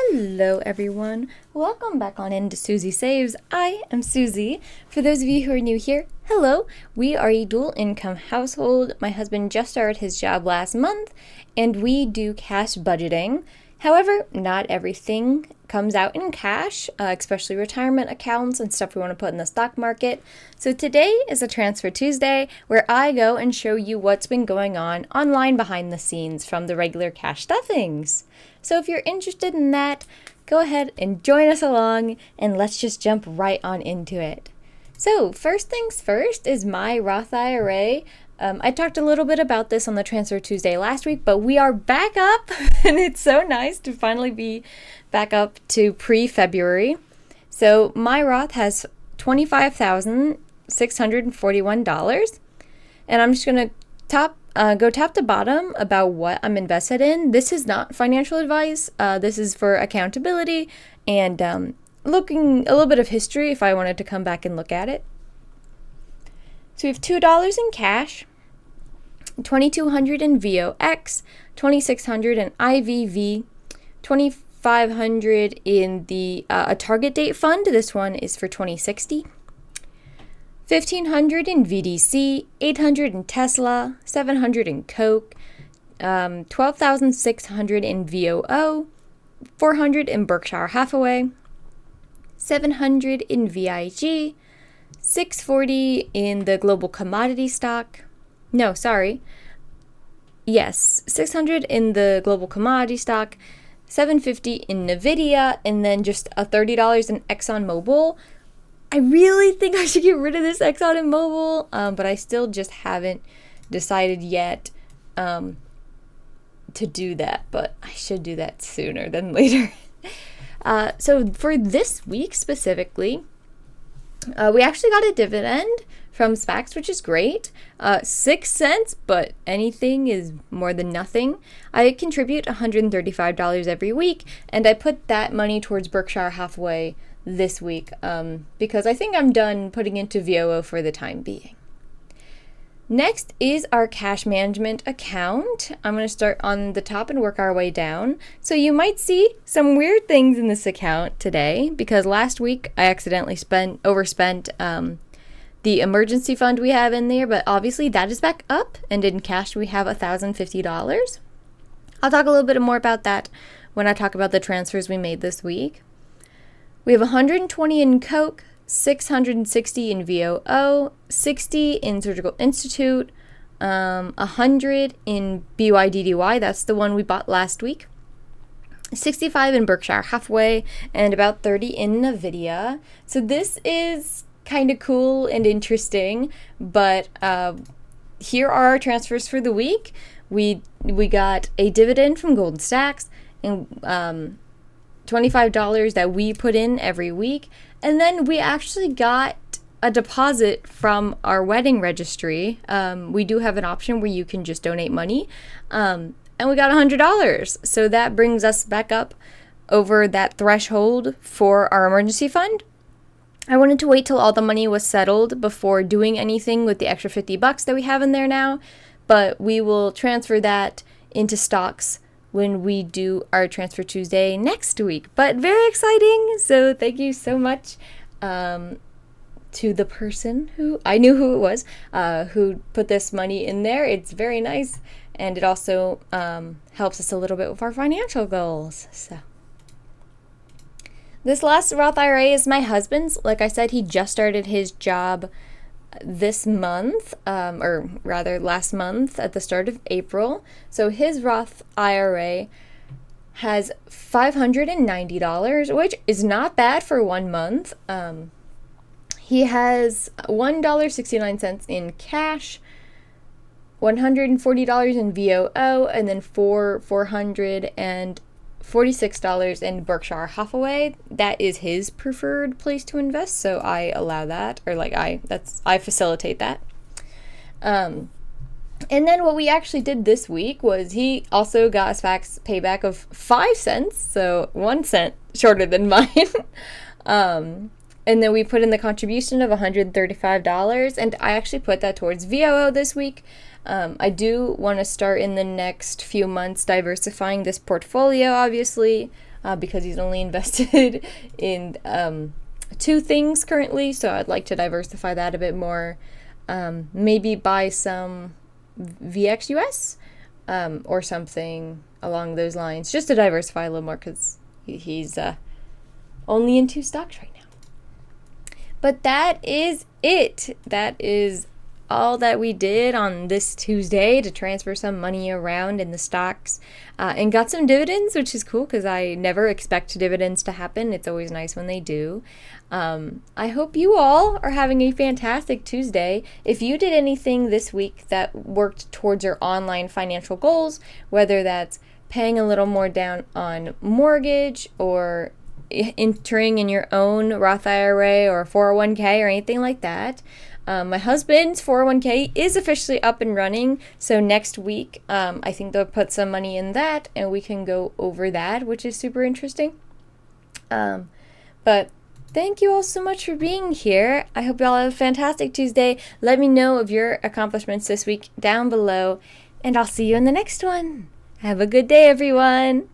Hello everyone, welcome back on into Susie Saves. I am Susie. For those of you who are new here, hello. We are a dual income household. My husband just started his job last month and we do cash budgeting. However, not everything comes out in cash, especially retirement accounts and stuff we want to put in the stock market. So today is a Transfer Tuesday where I go and show you what's been going on online behind the scenes from the regular cash stuffings. So if you're interested in that, go ahead and join us along and let's just jump right on into it. So first things first is my Roth IRA. I talked a little bit about this on the Transfer Tuesday last week, but we are back up and it's so nice to finally be back up to pre-February. So my Roth has $25,641 and I'm just going to go top to bottom about what I'm invested in. This is not financial advice. This is for accountability and looking a little bit of history if I wanted to come back and look at it. So we have $2 in cash, $2,200 in VOX, $2,600 in IVV, $2,500 in the a target date fund. This one is for 2060. $1,500 in VDC, $800 in Tesla, $700 in Coke, $12,600 in VOO, $400 in Berkshire Hathaway, $700 in VIG, $640 in the global commodity stock. No, sorry. Yes, $600 in the global commodity stock, $750 in Nvidia, and then just a $30 in ExxonMobil. I really think I should get rid of this Exxon and Mobil, but I still just haven't decided yet to do that, but I should do that sooner than later. So for this week specifically, we actually got a dividend from SPACs, which is great. 6 cents, but anything is more than nothing. I contribute $135 every week, and I put that money towards Berkshire Hathaway this week because I think I'm done putting into VOO for the time being. Next is our cash management account. I'm going to start on the top and work our way down. So you might see some weird things in this account today because last week I accidentally overspent the emergency fund we have in there, but obviously that is back up and in cash we have $1,050. I'll talk a little bit more about that when I talk about the transfers we made this week. We have 120 in Coke, 660 in VOO, 60 in Surgical Institute, 100 in BYDDY, that's the one we bought last week, 65 in Berkshire Hathaway, and about 30 in Nvidia. So this is kind of cool and interesting, but here are our transfers for the week. We got a dividend from Goldman Sachs and $25 that we put in every week, and then we actually got a deposit from our wedding registry. We do have an option where you can just donate money, and we got $100, so that brings us back up over that threshold for our emergency fund. I wanted to wait till all the money was settled before doing anything with the extra $50 that we have in there now, but we will transfer that into stocks when we do our Transfer Tuesday next week. But very exciting, so thank you so much to the person who, I knew who it was, who put this money in there. It's very nice, and it also helps us a little bit with our financial goals. So this last Roth IRA is my husband's. Like I said, he just started his job this month, or rather last month at the start of April. So his Roth IRA has $590, which is not bad for 1 month. He has $1.69 in cash, $140 in VOO, and then $446 in Berkshire Hathaway. That is his preferred place to invest, so I allow that, or I facilitate that. And then what we actually did this week was he also got a SPAC's payback of 5 cents, so 1 cent shorter than mine. And then we put in the contribution of $135, and I actually put that towards VOO this week. I do want to start in the next few months diversifying this portfolio, obviously. because he's only invested in 2 things currently, so I'd like to diversify that a bit more. Maybe buy some VXUS or something along those lines, just to diversify a little more, because he's only in 2 stocks right now. But that is it. That is all that we did on this Tuesday to transfer some money around in the stocks, and got some dividends, which is cool because I never expect dividends to happen. It's always nice when they do. I hope you all are having a fantastic Tuesday. If you did anything this week that worked towards your online financial goals, whether that's paying a little more down on mortgage or entering in your own Roth IRA or 401k or anything like that. My husband's 401k is officially up and running, so next week I think they'll put some money in that and we can go over that, which is super interesting. But thank you all so much for being here. I hope you all have a fantastic Tuesday. Let me know of your accomplishments this week down below, and I'll see you in the next one. Have a good day, everyone.